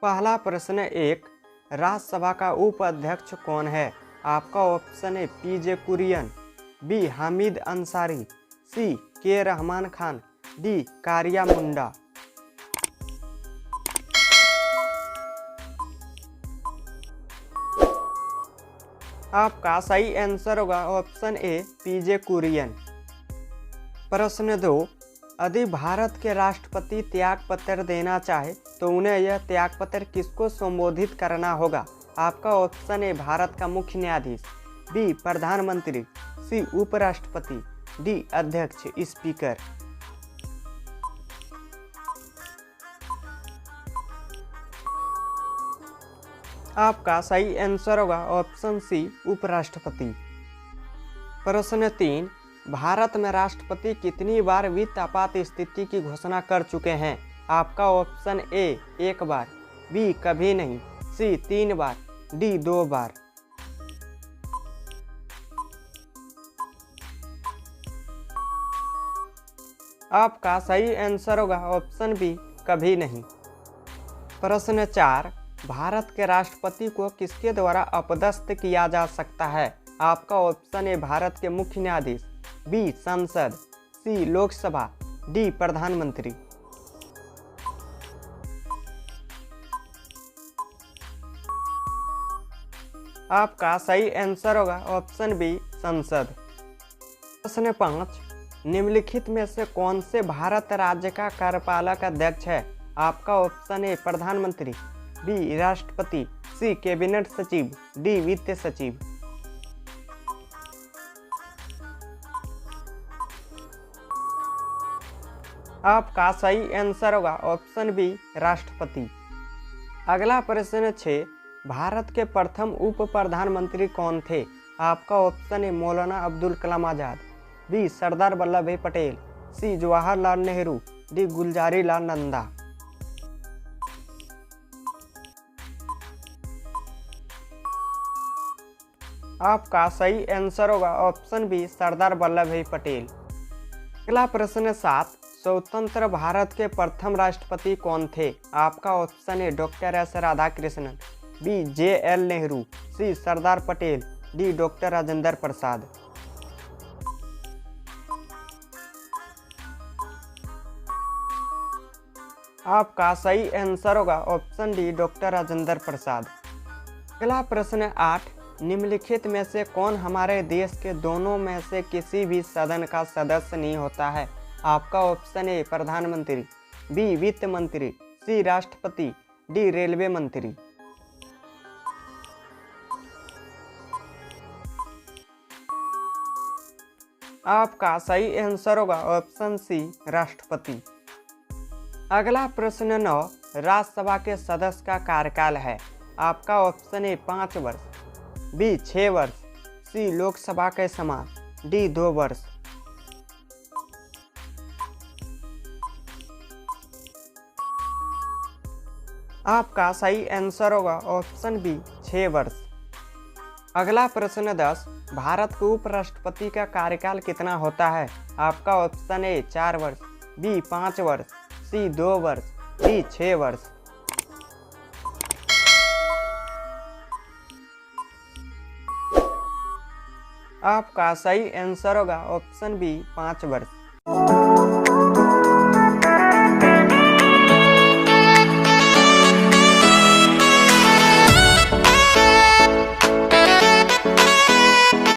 पहला प्रश्न एक, राज्यसभा का उपाध्यक्ष कौन है? आपका ऑप्शन है पीजे कुरियन, बी हामिद अंसारी, सी के रहमान खान, डी कारिया मुंडा। आपका सही आंसर होगा ऑप्शन ए पीजे कुरियन। प्रश्न 2, यदि भारत के राष्ट्रपति त्यागपत्र देना चाहे तो उन्हें यह त्यागपत्र किसको संबोधित करना होगा? आपका ऑप्शन है भारत का मुख्य न्यायाधीश, बी प्रधानमंत्री, सी उपराष्ट्रपति, डी अध्यक्ष स्पीकर। आपका सही आंसर होगा ऑप्शन सी उपराष्ट्रपति। प्रश्न 3, भारत में राष्ट्रपति कितनी बार वित्त आपात स्थिति की घोषणा कर चुके हैं? आपका ऑप्शन ए 1 बार, बी कभी नहीं, सी 3 बार, डी 2 बार। आपका सही आंसर होगा ऑप्शन बी कभी नहीं। प्रश्न 4, भारत के राष्ट्रपति को किसके द्वारा अपदस्थ किया जा सकता है? आपका ऑप्शन है भारत के मुख्य न्यायाधीश, बी संसद, सी लोकसभा, डी प्रधानमंत्री। आपका सही आंसर होगा ऑप्शन बी संसद। प्रश्न 5, निम्नलिखित में से कौन से भारत राज्य का कार्यपालक अध्यक्ष है? आपका ऑप्शन है प्रधानमंत्री, बी राष्ट्रपति, सी कैबिनेट सचिव, डी वित्त सचिव। आपका सही आंसर होगा ऑप्शन बी राष्ट्रपति। अगला प्रश्न 6, भारत के प्रथम उप प्रधानमंत्री कौन थे? आपका ऑप्शन है मौलाना अब्दुल कलाम आजाद, बी सरदार वल्लभ भाई पटेल, सी जवाहरलाल नेहरू, डी गुलजारी लाल नंदा। आपका सही आंसर होगा ऑप्शन बी सरदार वल्लभ भाई पटेल। अगला प्रश्न 7, स्वतंत्र भारत के प्रथम राष्ट्रपति कौन थे? आपका ऑप्शन है doctor S Radhakrishnan, B J L. Nehru, C Sardar Patel, D doctor Rajendra Prasad. आपका सही आंसर होगा option D doctor Rajendra Prasad. अगला प्रश्न 8, निम्नलिखित में से कौन हमारे देश के दोनों में से किसी भी सदन का सदस्य नहीं होता है? आपका ऑप्शन है प्रधानमंत्री, बी वित्त मंत्री, सी राष्ट्रपति, डी रेलवे मंत्री। आपका सही आंसर होगा ऑप्शन सी राष्ट्रपति। अगला प्रश्न 9, राज्यसभा के सदस्य का कार्यकाल है? आपका ऑप्शन है 5 वर्ष, बी 6 वर्ष, सी लोकसभा के समान, डी 2 वर्ष। आपका सही आंसर होगा ऑप्शन बी 6 वर्ष। अगला प्रश्न 10, भारत के उपराष्ट्रपति का कार्यकाल कितना होता है? आपका ऑप्शन ए 4 वर्ष, बी 5 वर्ष, सी 2 वर्ष, डी 6 वर्ष। आपका सही आंसर होगा ऑप्शन बी 5 वर्ष।